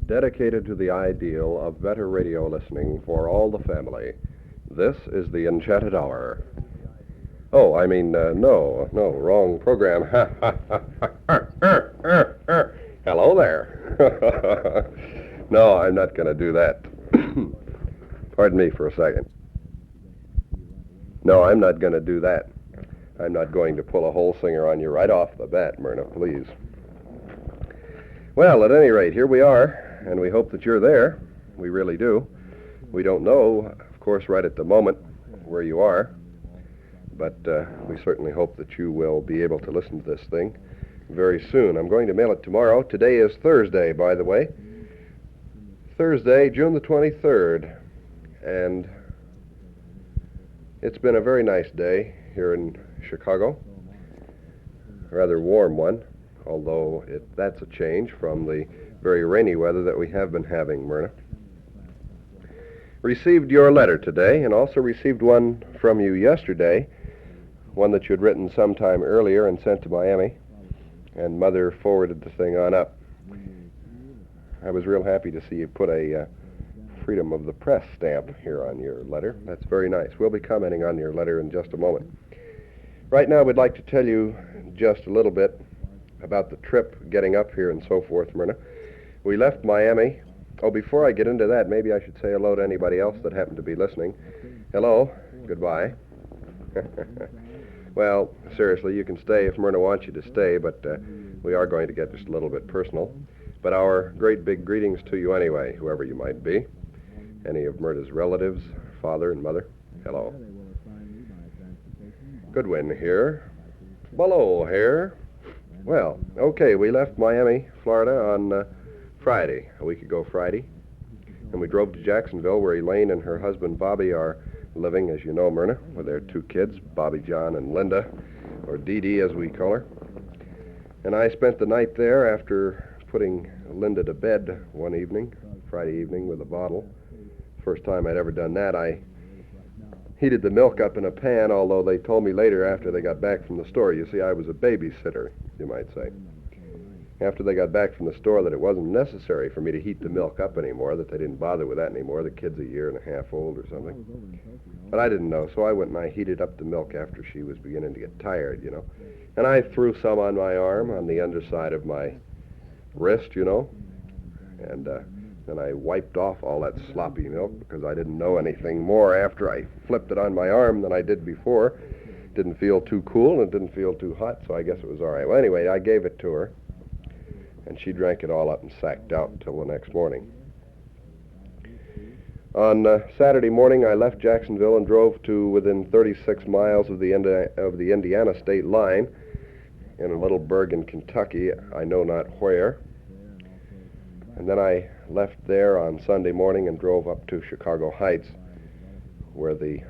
dedicated to the ideal of better radio listening for all the family. This is the Enchanted Hour. Oh, I mean, no, wrong program. Hello there. No, I'm not going to do that. Pardon me for a second. No, I'm not going to do that. I'm not going to pull a hole singer on you right off the bat, Myrna, please. Well, at any rate, here we are, and we hope that you're there. We really do. We don't know, of course, right at the moment where you are, but we certainly hope that you will be able to listen to this thing very soon. I'm going to mail it tomorrow. Today is Thursday, by the way. Thursday, June the 23rd, and it's been a very nice day here in Chicago. A rather warm one, although that's a change from the very rainy weather that we have been having, Myrna. Received your letter today, and also received one from you yesterday, one that you'd written sometime earlier and sent to Miami, and Mother forwarded the thing on up. I was real happy to see you put a Freedom of the Press stamp here on your letter. That's very nice. We'll be commenting on your letter in just a moment. Right now, we'd like to tell you just a little bit about the trip, getting up here and so forth, Myrna. We left Miami. Oh, before I get into that, maybe I should say hello to anybody else that happened to be listening. Hello. Goodbye. Well, seriously, you can stay if Myrna wants you to stay, but we are going to get just a little bit personal. But our great big greetings to you anyway, whoever you might be. Any of Myrna's relatives, father and mother, hello. Goodwin here. Hello here. Well, okay, we left Miami, Florida on Friday, a week ago Friday, and we drove to Jacksonville where Elaine and her husband Bobby are living, as you know, Myrna, with their two kids, Bobby John and Linda, or Dee Dee as we call her. And I spent the night there after putting Linda to bed one evening, Friday evening, with a bottle. First time I'd ever done that. I heated the milk up in a pan, although they told me later after they got back from the store. You see, I was a babysitter, you might say. After they got back from the store, that it wasn't necessary for me to heat the milk up anymore, that they didn't bother with that anymore. The kid's a year and a half old or something. But I didn't know, so I went and I heated up the milk after she was beginning to get tired, you know. And I threw some on my arm, on the underside of my wrist, you know, and then I wiped off all that sloppy milk because I didn't know anything more after I flipped it on my arm than I did before. Didn't feel too cool and it didn't feel too hot, so I guess it was all right. Well, anyway, I gave it to her, and she drank it all up and sacked out until the next morning. On Saturday morning, I left Jacksonville and drove to within 36 miles of the Indiana state line in a little burg in Kentucky, I know not where. And then I left there on Sunday morning and drove up to Chicago Heights, where the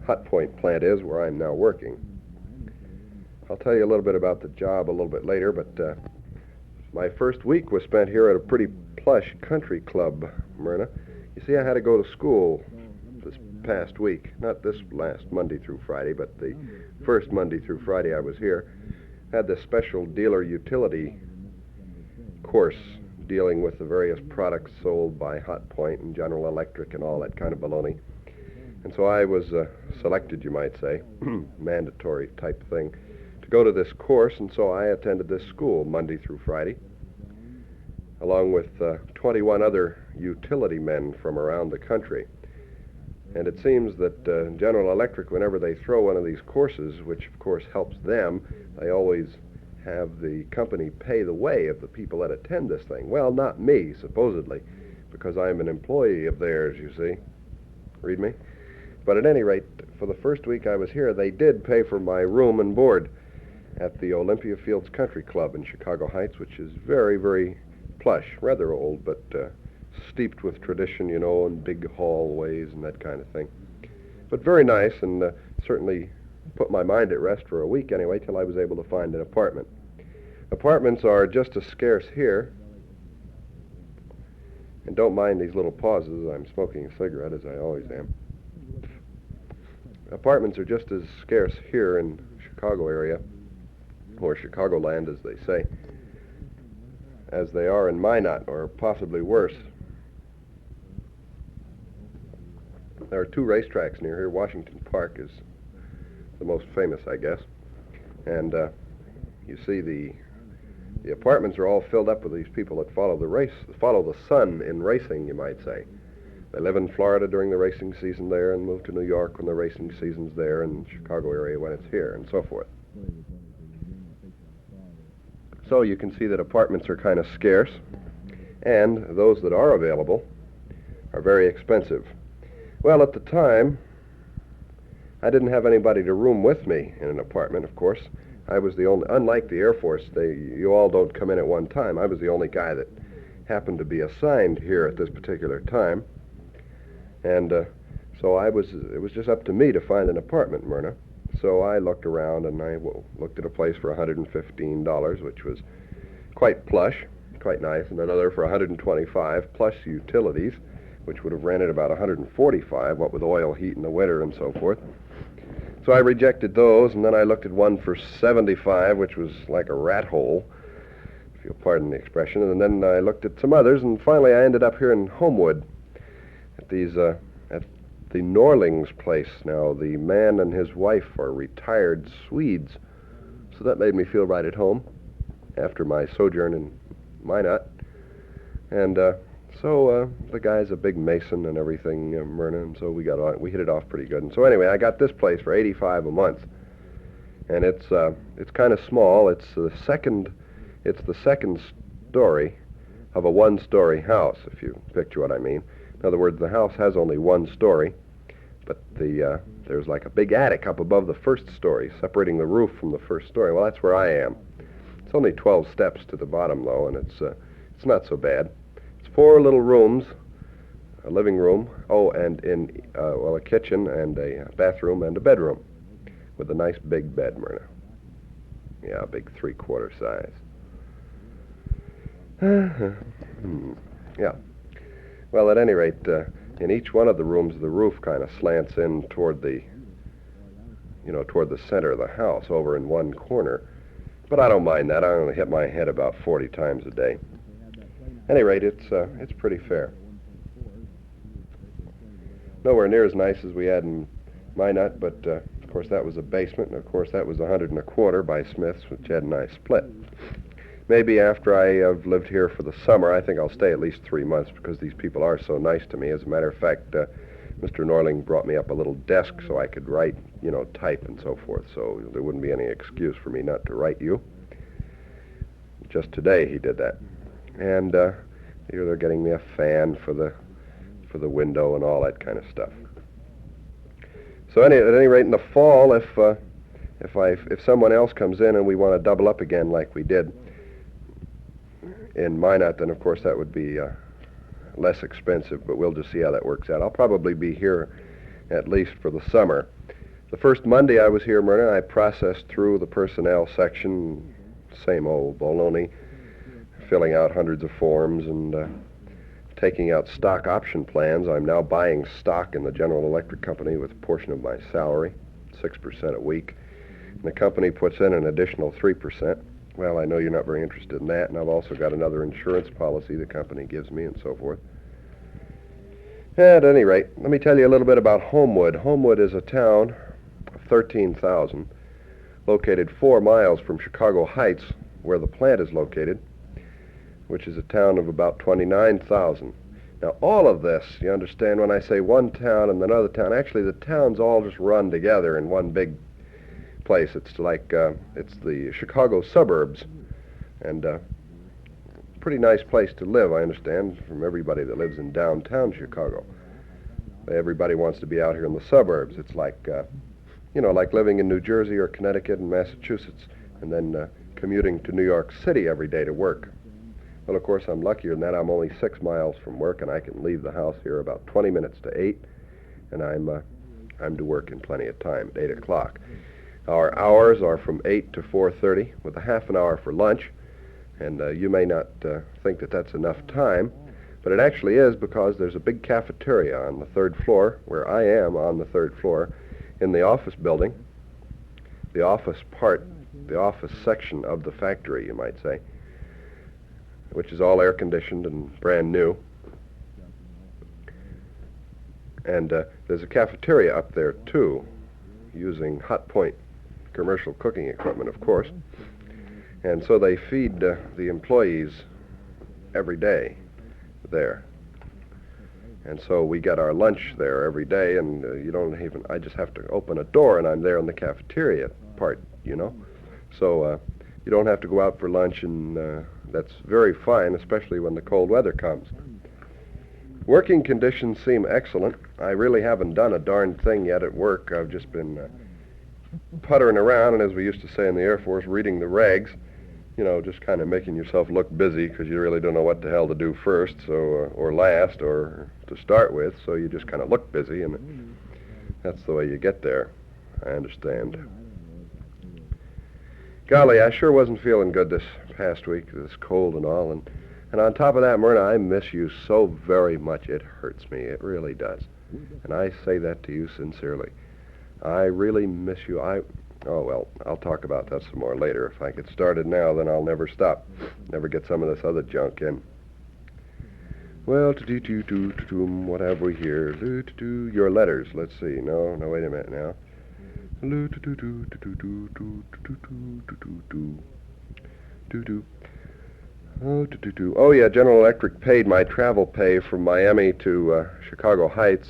Hot Point plant is, where I'm now working. I'll tell you a little bit about the job a little bit later, but my first week was spent here at a pretty plush country club, Myrna. You see, I had to go to school this past week, not this last Monday through Friday, but the first Monday through Friday I was here. Had this special dealer utility course dealing with the various products sold by Hot Point and General Electric and all that kind of baloney. And so I was selected, you might say, mandatory type thing, to go to this course, and so I attended this school Monday through Friday, along with 21 other utility men from around the country. And it seems that General Electric, whenever they throw one of these courses, which of course helps them, they always have the company pay the way of the people that attend this thing. Well, not me, supposedly, because I'm an employee of theirs, you see. Read me? But at any rate, for the first week I was here, they did pay for my room and board at the Olympia Fields Country Club in Chicago Heights, which is very, very plush, rather old, but steeped with tradition, you know, and big hallways and that kind of thing. But very nice, and certainly put my mind at rest for a week anyway, till I was able to find an apartment. Apartments are just as scarce here, and don't mind these little pauses. I'm smoking a cigarette, as I always am. Apartments are just as scarce here in Chicago area, or Chicagoland, as they say, as they are in Minot, or possibly worse. There are two racetracks near here. Washington Park is the most famous, I guess. And you see the apartments are all filled up with these people that follow the sun in racing, you might say. They live in Florida during the racing season there and move to New York when the racing season's there, and Chicago area when it's here, and so forth. So you can see that apartments are kind of scarce, and those that are available are very expensive. Well, at the time, I didn't have anybody to room with me in an apartment, of course. I was the only, unlike the Air Force, you all don't come in at one time. I was the only guy that happened to be assigned here at this particular time. And so it was just up to me to find an apartment, Myrna. So I looked around and I looked at a place for $115, which was quite plush, quite nice, and another for $125 plus utilities, which would have rented about $145, what with oil, heat in the winter and so forth. So I rejected those, and then I looked at one for $75, which was like a rat hole, if you'll pardon the expression, and then I looked at some others, and finally I ended up here in Homewood at the Norlings place. Now, the man and his wife are retired Swedes, so that made me feel right at home after my sojourn in Minot. And so the guy's a big mason and everything, Myrna, and so we hit it off pretty good. And so anyway, I got this place for $85 a month, and it's kind of small. It's the second story of a one-story house, if you picture what I mean. In other words, the house has only one story, but there's like a big attic up above the first story, separating the roof from the first story. Well, that's where I am. It's only 12 steps to the bottom, though, and it's not so bad. It's 4 little rooms, a living room, and a kitchen and a bathroom and a bedroom, with a nice big bed, Myrna. Yeah, a big 3/4 size. Yeah. Well, at any rate, in each one of the rooms, the roof kind of slants in toward the center of the house, over in one corner. But I don't mind that. I only hit my head about 40 times a day. At any rate, it's pretty fair. Nowhere near as nice as we had in Minot, but of course that was a basement, and of course that was $125 by Smith's, which had a nice split. Maybe after I have lived here for the summer, I think I'll stay at least 3 months because these people are so nice to me. As a matter of fact, Mr. Norling brought me up a little desk so I could write, type and so forth, so there wouldn't be any excuse for me not to write you. Just today he did that. And here they're getting me a fan for the window and all that kind of stuff. So at any rate, in the fall, if someone else comes in and we want to double up again like we did in Minot, then of course that would be less expensive, but we'll just see how that works out. I'll probably be here at least for the summer. The first Monday I was here, Myrna, I processed through the personnel section, same old baloney, filling out hundreds of forms and taking out stock option plans. I'm now buying stock in the General Electric Company with a portion of my salary, 6% a week. And the company puts in an additional 3%. Well, I know you're not very interested in that, and I've also got another insurance policy the company gives me and so forth. At any rate, let me tell you a little bit about Homewood. Homewood is a town of 13,000, located 4 miles from Chicago Heights, where the plant is located, which is a town of about 29,000. Now, all of this, you understand, when I say one town and another town, actually the towns all just run together in one big place. It's like, it's the Chicago suburbs, and pretty nice place to live, I understand, from everybody that lives in downtown Chicago. Everybody wants to be out here in the suburbs. It's like, like living in New Jersey or Connecticut and Massachusetts, and then commuting to New York City every day to work. Well, of course, I'm luckier than that. I'm only 6 miles from work, and I can leave the house here about 20 minutes to 8, and I'm to work in plenty of time at 8 o'clock. Our hours are from 8 to 4:30, with a half an hour for lunch, and you may not think that that's enough time, but it actually is, because there's a big cafeteria on the 3rd floor, where I am on the 3rd floor, in the office building, the office section of the factory, you might say. which is all air-conditioned and brand new. And there's a cafeteria up there, too, using Hot Point commercial cooking equipment, of course. And so they feed the employees every day there. And so we get our lunch there every day, and I just have to open a door, and I'm there in the cafeteria part, you know. So you don't have to go out for lunch, and that's very fine, especially when the cold weather comes. Working conditions seem excellent. I really haven't done a darn thing yet at work. I've just been puttering around, and as we used to say in the Air Force, reading the regs, you know, just kind of making yourself look busy because you really don't know what the hell to do first, so or last, or to start with, so you just kind of look busy, and that's the way you get there. I understand. Golly, I sure wasn't feeling good this past week, this cold and all, and on top of that, Myrna, I miss you so very much. It hurts me. It really does. And I say that to you sincerely. I really miss you. Oh, well, I'll talk about that some more later. If I get started now, then I'll never stop. Never get some of this other junk in. Well, what have we here? Your letters. Let's see. No, wait a minute now. Oh, yeah, General Electric paid my travel pay from Miami to Chicago Heights,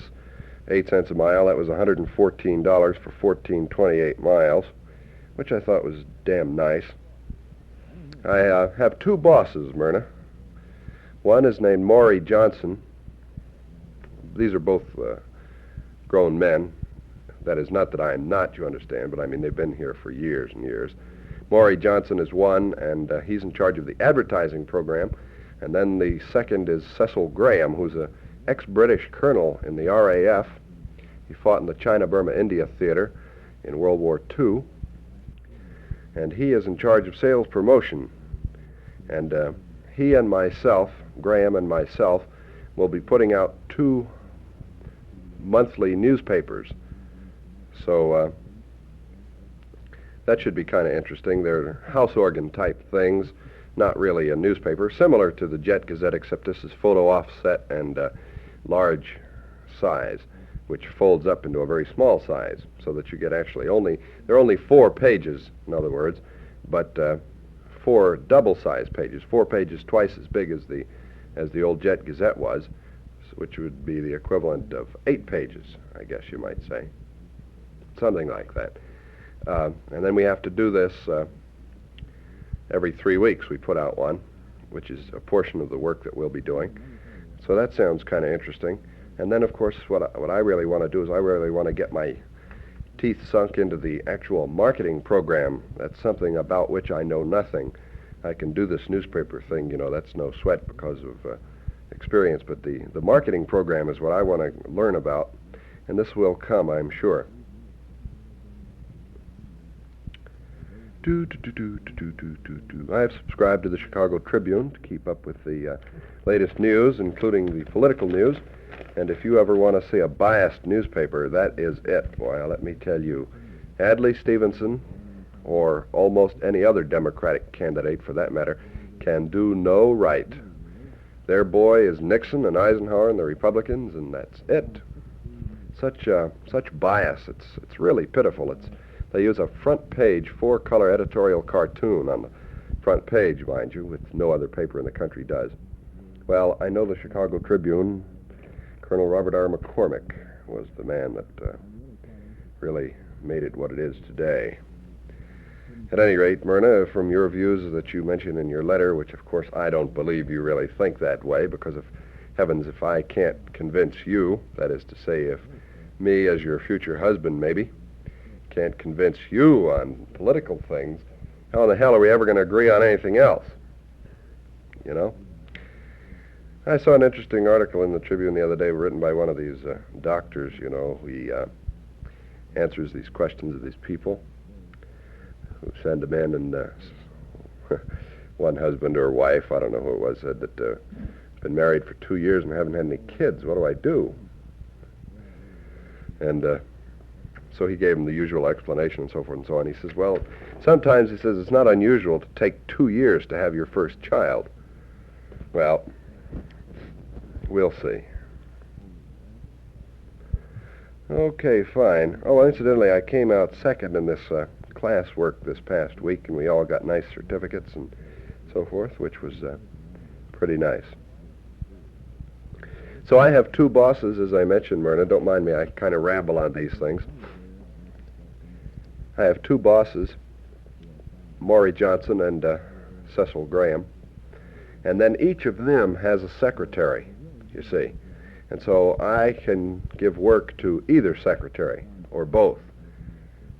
8 cents a mile. That was $114 for 1428 miles, which I thought was damn nice. I have two bosses, Myrna. One is named Maury Johnson. These are both grown men. That is not that I am not, you understand, but I mean they've been here for years and years. Maury Johnson is one, and he's in charge of the advertising program. And then the second is Cecil Graham, who's an ex-British colonel in the RAF. He fought in the China-Burma-India theater in World War II. And he is in charge of sales promotion. And he and myself, Graham and myself, will be putting out 2 monthly newspapers. So that should be kind of interesting. They're house organ type things, not really a newspaper, similar to the Jet Gazette, except this is photo offset and large size, which folds up into a very small size, so that you get actually there are only 4 pages, in other words, but 4 double-sized pages, 4 pages twice as big as the old Jet Gazette was, which would be the equivalent of 8 pages, I guess you might say. Something like that. And then we have to do this every 3 weeks. We put out one, which is a portion of the work that we'll be doing. So that sounds kind of interesting. And then, of course, what I really want to do is I really want to get my teeth sunk into the actual marketing program. That's something about which I know nothing. I can do this newspaper thing, you know, that's no sweat because of experience. But the marketing program is what I want to learn about. And this will come, I'm sure. I have subscribed to the Chicago Tribune to keep up with the latest news, including the political news. And if you ever want to see a biased newspaper, that is it. Boy, let me tell you, Adlai Stevenson, or almost any other Democratic candidate for that matter, can do no right. Their boy is Nixon and Eisenhower and the Republicans, and that's it. Such bias. It's really pitiful. They use a front page 4-color editorial cartoon on the front page, mind you, which no other paper in the country does. Well, I know the Chicago Tribune. Colonel Robert R. McCormick was the man that really made it what it is today. At any rate, Myrna, from your views that you mentioned in your letter, which of course I don't believe you really think that way, because of heavens, if I can't convince you, that is to say, if me as your future husband maybe can't convince you on political things, how in the hell are we ever going to agree on anything else? You know? I saw an interesting article in the Tribune the other day written by one of these doctors, you know. He answers these questions of these people who send them in, and one husband or wife, I don't know who it was, said that been married for 2 years and haven't had any kids. What do I do? And so he gave him the usual explanation and so forth and so on. He says, well, sometimes, he says, it's not unusual to take 2 years to have your first child. Well, we'll see. Okay, fine. Oh, incidentally, I came out second in this class work this past week, and we all got nice certificates and so forth, which was pretty nice. So I have two bosses, as I mentioned, Myrna. Don't mind me, I kind of ramble on these things. I have two bosses, Maury Johnson and Cecil Graham, and then each of them has a secretary, you see. And so I can give work to either secretary or both,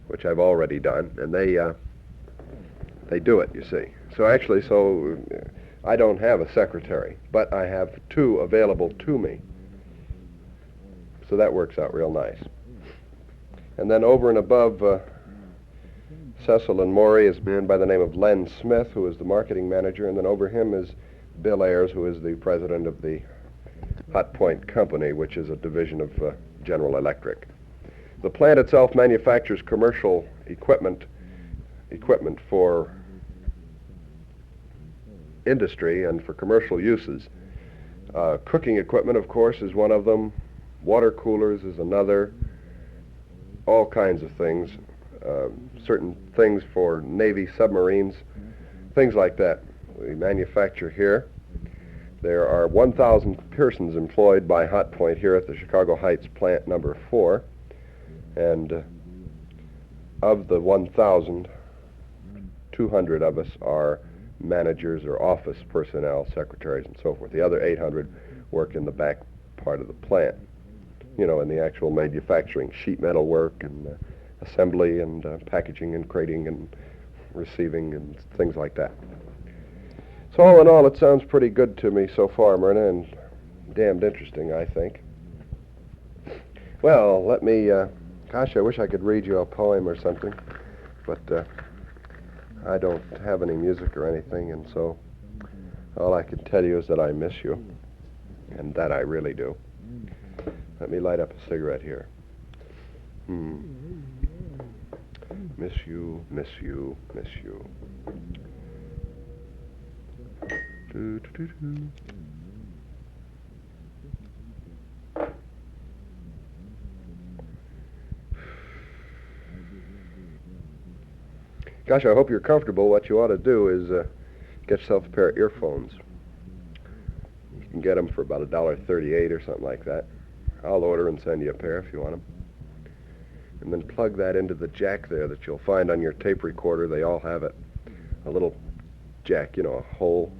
which I've already done, and they do it, you see. So actually, I don't have a secretary, but I have two available to me. So that works out real nice. And then over and above Cecil and Maury is a man by the name of Len Smith, who is the marketing manager, and then over him is Bill Ayers, who is the president of the Hot Point Company, which is a division of General Electric. The plant itself manufactures commercial equipment for industry and for commercial uses. Cooking equipment, of course, is one of them. Water coolers is another. All kinds of things. Certain things for Navy submarines, things like that. We manufacture here. There are 1,000 persons employed by Hot Point here at the Chicago Heights plant number 4. And of the 1,000, 200 of us are managers or office personnel, secretaries and so forth. The other 800 work in the back part of the plant, you know, in the actual manufacturing, sheet metal work and assembly and packaging and crating and receiving and things like that. So all in all, it sounds pretty good to me so far, Myrna, and damned interesting, I think. Well, let me, gosh, I wish I could read you a poem or something, but I don't have any music or anything, and so all I can tell you is that I miss you, and that I really do. Let me light up a cigarette here. Miss you, miss you, miss you. Do, do, do, do. Gosh, I hope you're comfortable. What you ought to do is get yourself a pair of earphones. You can get them for about $1.38 or something like that. I'll order and send you a pair if you want them. And then plug that into the jack there that you'll find on your tape recorder. They all have it. A little jack, you know, a hole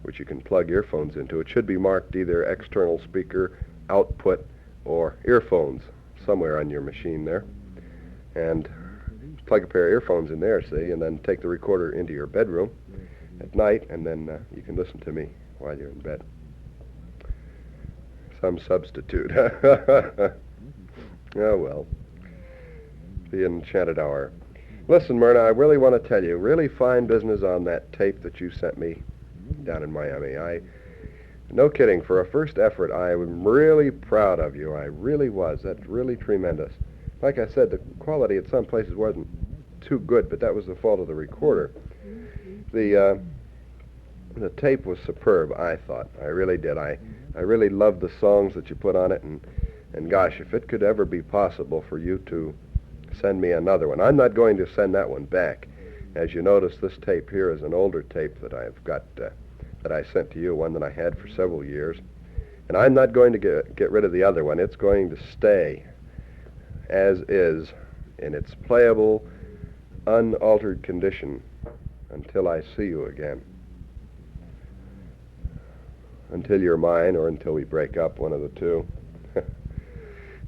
which you can plug earphones into. It should be marked either external speaker, output, or earphones somewhere on your machine there. And plug a pair of earphones in there, see, and then take the recorder into your bedroom at night, and then you can listen to me while you're in bed. Some substitute. Oh, well. The enchanted hour. Listen, Myrna, I really want to tell you, really fine business on that tape that you sent me down in Miami. No kidding, for a first effort, I am really proud of you. I really was. That's really tremendous. Like I said, the quality at some places wasn't too good, but that was the fault of the recorder. The tape was superb, I thought. I really did. I really loved the songs that you put on it, and gosh, if it could ever be possible for you to send me another one. I'm not going to send that one back. As you notice, this tape here is an older tape that I've got, that I sent to you, one that I had for several years. And I'm not going to get rid of the other one. It's going to stay as is in its playable, unaltered condition until I see you again. Until you're mine or until we break up, one of the two.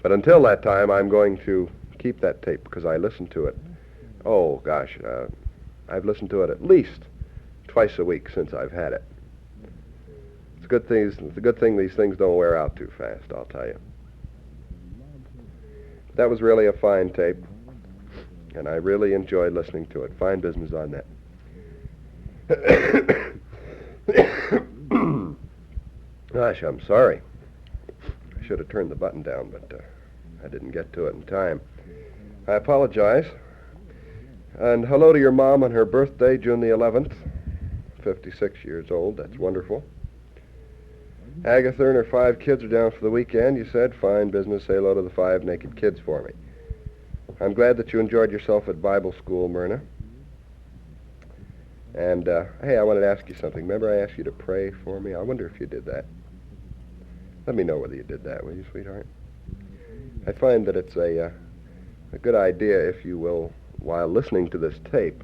But until that time, I'm going to keep that tape because I listen to it. Oh, gosh, I've listened to it at least twice a week since I've had it. It's a good thing these things don't wear out too fast, I'll tell you. That was really a fine tape, and I really enjoyed listening to it. Fine business on that. Gosh, I'm sorry. I should have turned the button down, but I didn't get to it in time. I apologize. And hello to your mom on her birthday, June the 11th. 56 years old. That's wonderful. Agatha and her 5 kids are down for the weekend, you said. Fine business. Say hello to the 5 naked kids for me. I'm glad that you enjoyed yourself at Bible school, Myrna. And, hey, I wanted to ask you something. Remember I asked you to pray for me? I wonder if you did that. Let me know whether you did that, will you, sweetheart? I find that it's a good idea, if you will, while listening to this tape,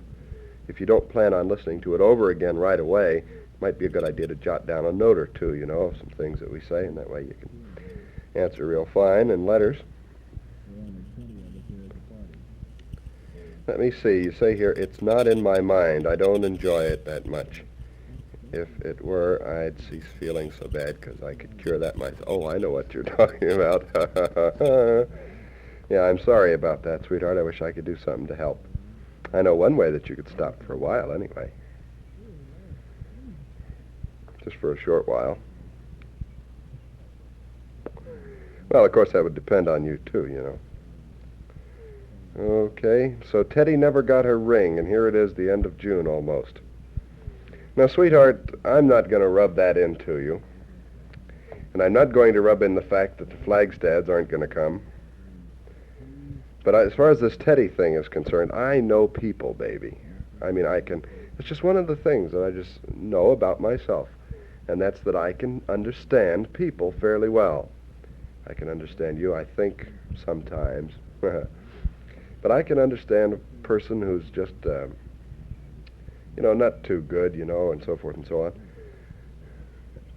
if you don't plan on listening to it over again right away, it might be a good idea to jot down a note or two, you know, of some things that we say, and that way you can answer real fine in letters. Let me see. You say here, it's not in my mind. I don't enjoy it that much. If it were, I'd cease feeling so bad because I could cure that myself. Oh, I know what you're talking about. Yeah, I'm sorry about that, sweetheart. I wish I could do something to help. I know one way that you could stop for a while, anyway. Just for a short while. Well, of course, that would depend on you, too, you know. Okay, so Teddy never got her ring, and here it is, the end of June almost. Now, sweetheart, I'm not going to rub that into you. And I'm not going to rub in the fact that the Flagstads aren't going to come. But as far as this Teddy thing is concerned, I know people, baby. I mean, it's just one of the things that I just know about myself. And that's that I can understand people fairly well. I can understand you, I think, sometimes. But I can understand a person who's just, not too good, and so forth and so on.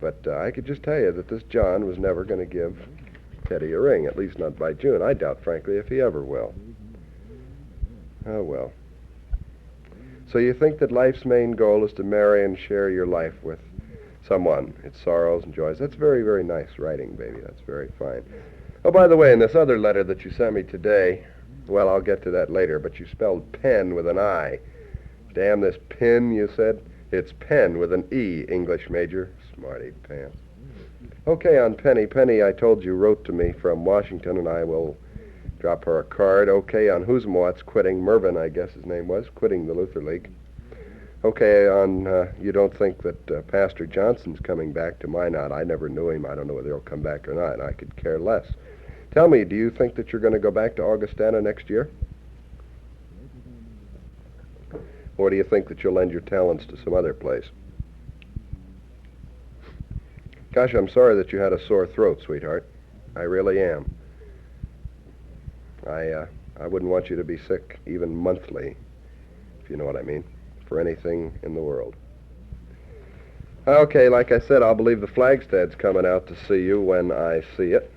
But I could just tell you that this John was never going to give Teddy a ring, at least not by June. I doubt, frankly, if he ever will. Oh, well. So you think that life's main goal is to marry and share your life with someone, its sorrows and joys. That's very, very nice writing, baby. That's very fine. Oh, by the way, in this other letter that you sent me today, well, I'll get to that later, but you spelled pen with an I. Damn this pin, you said? It's pen with an E, English major. Smarty pants. Okay, on Penny. Penny, I told you, wrote to me from Washington, and I will drop her a card. Okay, on Who's-What's quitting, Mervyn, I guess his name was, quitting the Luther League. Okay, on you don't think that Pastor Johnson's coming back. To my not. I never knew him. I don't know whether he'll come back or not, and I could care less. Tell me, do you think that you're going to go back to Augustana next year? Or do you think that you'll lend your talents to some other place? Gosh, I'm sorry that you had a sore throat, sweetheart. I really am. I wouldn't want you to be sick even monthly, if you know what I mean, for anything in the world. Okay, like I said, I'll believe the Flagstad's coming out to see you when I see it.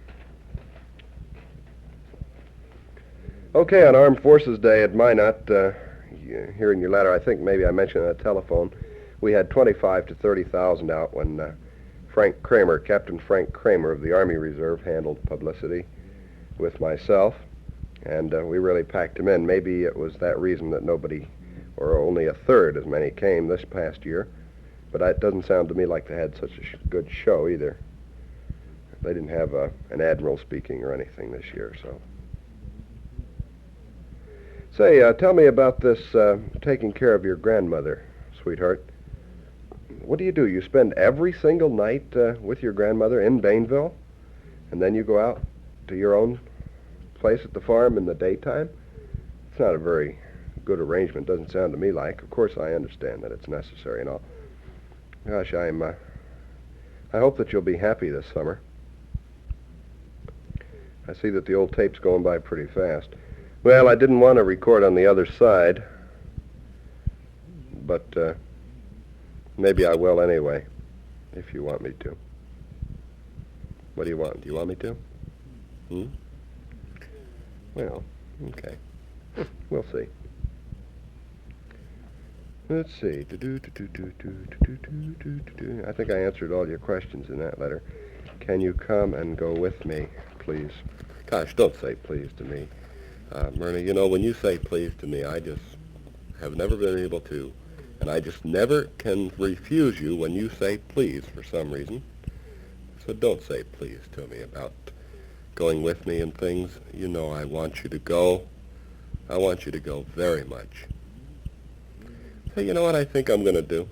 Okay, on Armed Forces Day at Minot, here in your letter, I think maybe I mentioned on the telephone, we had 25 to 30,000 out when Frank Kramer, Captain Frank Kramer of the Army Reserve, handled publicity with myself, and we really packed him in. Maybe it was that reason that nobody, or only a third as many, came this past year, but it doesn't sound to me like they had such a good show either. They didn't have an admiral speaking or anything this year, so. Say, tell me about this taking care of your grandmother, sweetheart. What do? You spend every single night with your grandmother in Bainville, and then you go out to your own place at the farm in the daytime? It's not a very good arrangement, doesn't sound to me like. Of course, I understand that it's necessary and all. Gosh, I hope that you'll be happy this summer. I see that the old tape's going by pretty fast. Well, I didn't want to record on the other side, but maybe I will anyway, if you want me to. What do you want? Do you want me to? Well, okay. We'll see. Let's see. I think I answered all your questions in that letter. Can you come and go with me, please? Gosh, don't say please to me. Myrna, you know, when you say please to me, I just have never been able to. And I just never can refuse you when you say please for some reason. So don't say please to me about going with me and things. You know I want you to go. I want you to go very much. So you know what I think I'm going to do?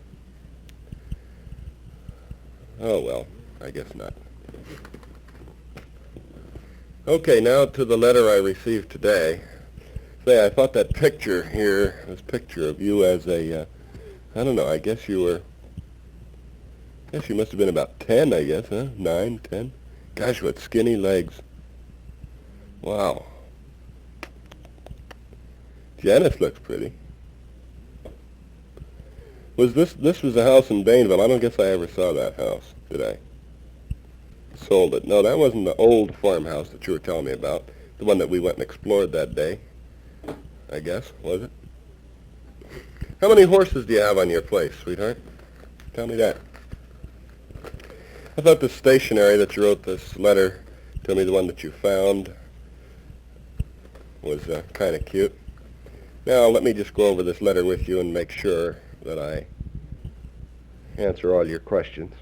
Oh, well, I guess not. Okay, now to the letter I received today. Say, I thought that picture here, this picture of you as a, I don't know, I guess you must have been about 10, I guess, huh? 9, 10? Gosh, what skinny legs. Wow. Janice looks pretty. This was a house in Bainville. I don't guess I ever saw that house, did I? Sold it. No, that wasn't the old farmhouse that you were telling me about. The one that we went and explored that day, I guess, was it? How many horses do you have on your place, sweetheart? Tell me that. I thought the stationery that you wrote this letter to me, the one that you found, was kind of cute. Now, let me just go over this letter with you and make sure that I answer all your questions.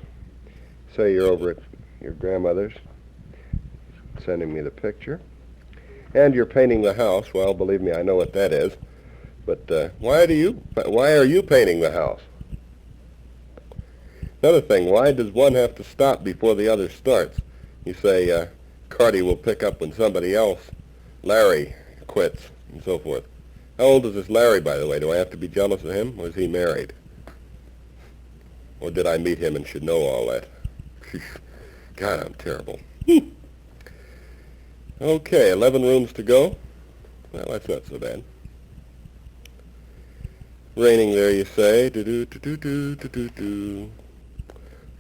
Say you're over at your grandmother's, sending me the picture. And you're painting the house. Well, believe me, I know what that is. But why are you painting the house? Another thing, why does one have to stop before the other starts? You say, Carty will pick up when somebody else, Larry, quits, and so forth. How old is this Larry, by the way? Do I have to be jealous of him, or is he married? Or did I meet him and should know all that? God, I'm terrible. Okay, 11 rooms to go. Well, that's not so bad. Raining there, you say. Do-do-do-do-do-do-do-do.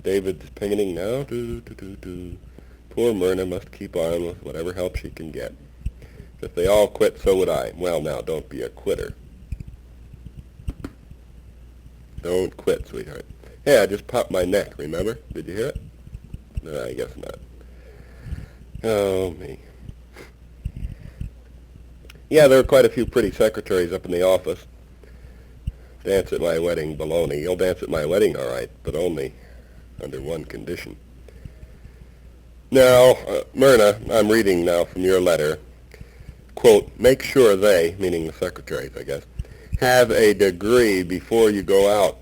David's painting now. Do-do-do-do. Poor Myrna must keep on with whatever help she can get. If they all quit, so would I. Well, now, don't be a quitter. Don't quit, sweetheart. Hey, I just popped my neck, remember? Did you hear it? No, I guess not. Oh, me. Yeah, there are quite a few pretty secretaries up in the office. Dance at my wedding, baloney. You'll dance at my wedding, all right, but only under one condition. Now, Myrna, I'm reading now from your letter. Quote, make sure they, meaning the secretaries, I guess, have a degree before you go out,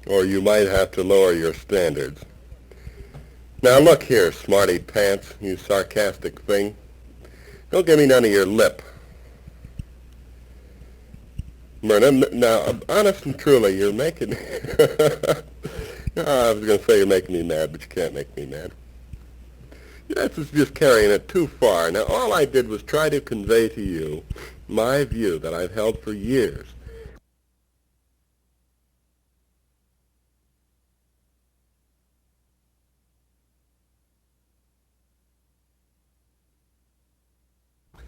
or you might have to lower your standards. Now look here, smarty pants, you sarcastic thing. Don't give me none of your lip. Myrna, now, honest and truly, you're making... I was going to say you're making me mad, but you can't make me mad. That's just carrying it too far. Now, all I did was try to convey to you my view that I've held for years.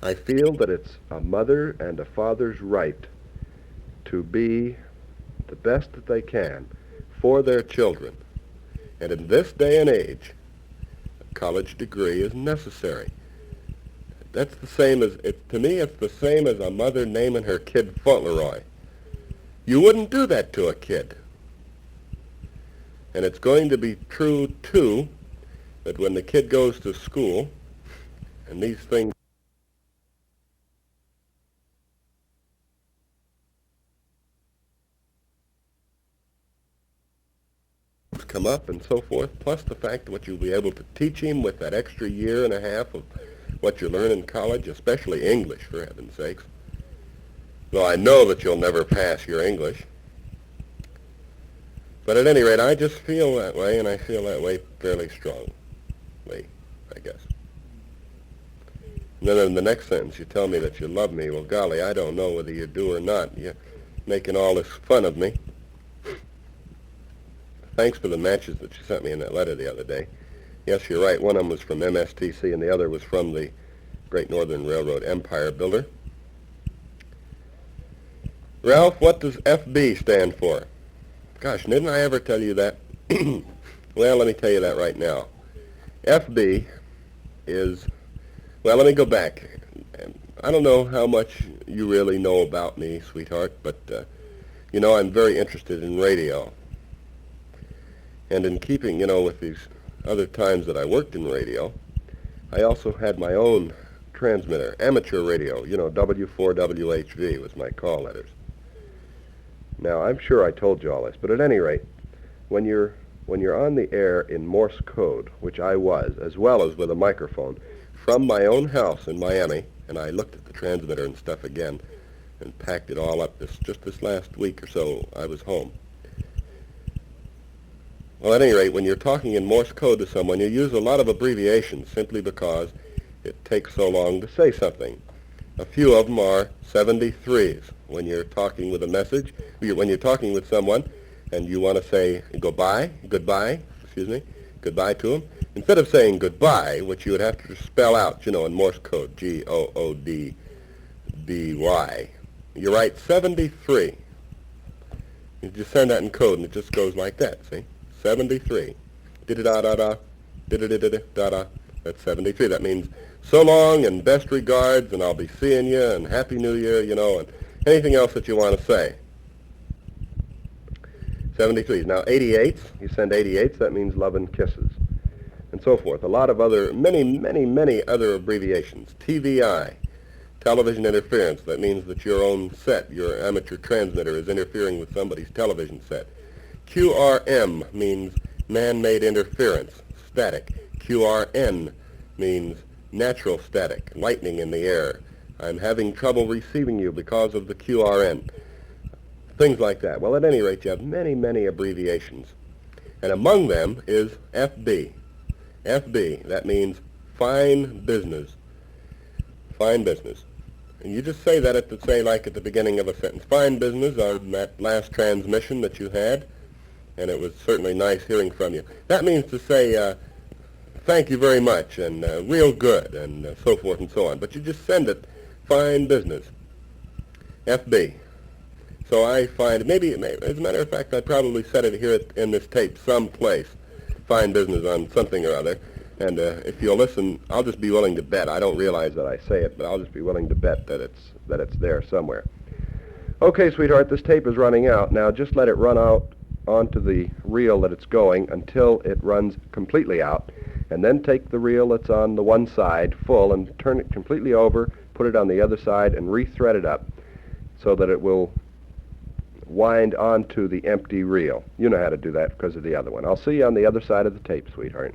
I feel that it's a mother and a father's right to be the best that they can for their children. And in this day and age, a college degree is necessary. That's the same as, to me, it's the same as a mother naming her kid Fauntleroy. You wouldn't do that to a kid. And it's going to be true, too, that when the kid goes to school, and these things come up and so forth, plus the fact that what you'll be able to teach him with that extra year and a half of what you learn in college, especially English, for heaven's sakes. Though I know that you'll never pass your English. But at any rate, I just feel that way, and I feel that way fairly strongly, I guess. And then in the next sentence, you tell me that you love me. Well, golly, I don't know whether you do or not. You're making all this fun of me. Thanks for the matches that you sent me in that letter the other day. Yes, you're right. One of them was from MSTC, and the other was from the Great Northern Railroad Empire Builder. Ralph, what does FB stand for? Gosh, didn't I ever tell you that? Well, let me tell you that right now. FB is, well, let me go back. I don't know how much you really know about me, sweetheart, but, you know, I'm very interested in radio. And in keeping, you know, with these other times that I worked in radio, I also had my own transmitter, amateur radio, you know, W4WHV was my call letters. Now, I'm sure I told you all this, but at any rate, when you're when you're on the air in Morse code, which I was, as well as with a microphone, from my own house in Miami, and I looked at the transmitter and stuff again and packed it all up just this last week or so I was home. Well, at any rate, when you're talking in Morse code to someone, you use a lot of abbreviations simply because it takes so long to say something. A few of them are 73s. When you're talking with a message, when you're talking with someone and you want to say goodbye to them, instead of saying goodbye, which you would have to spell out, in Morse code, G-O-O-D-B-Y, you write 73. You just send that in code, and it just goes like that, see? 73. Di-da-da-da-da, di-da-da-da-da-da. That's 73. That means so long and best regards, and I'll be seeing you, and Happy New Year, and anything else that you want to say. 73s. Now, 88s, you send 88s, that means love and kisses, and so forth. A lot of other, many other abbreviations. TVI, television interference. That means that your own set, your amateur transmitter, is interfering with somebody's television set. QRM means man-made interference, static. QRN means natural static, lightning in the air. I'm having trouble receiving you because of the QRN. Things like that. Well, at any rate, you have many abbreviations. And among them is FB. FB, that means fine business. Fine business. And you just say that at the beginning of a sentence. Fine business on that last transmission that you had, and it was certainly nice hearing from you. That means to say, thank you very much, and real good, and so forth and so on. But you just send it, fine business. FB. So I find, maybe, as a matter of fact, I probably said it here in this tape someplace, fine business on something or other. And if you'll listen, I'll just be willing to bet. I don't realize that I say it, but I'll just be willing to bet that it's there somewhere. Okay, sweetheart, this tape is running out. Now just let it run out onto the reel that it's going until it runs completely out. And then take the reel that's on the one side full and turn it completely over, put it on the other side, and re-thread it up so that it will wind onto the empty reel. You know how to do that because of the other one. I'll see you on the other side of the tape, sweetheart.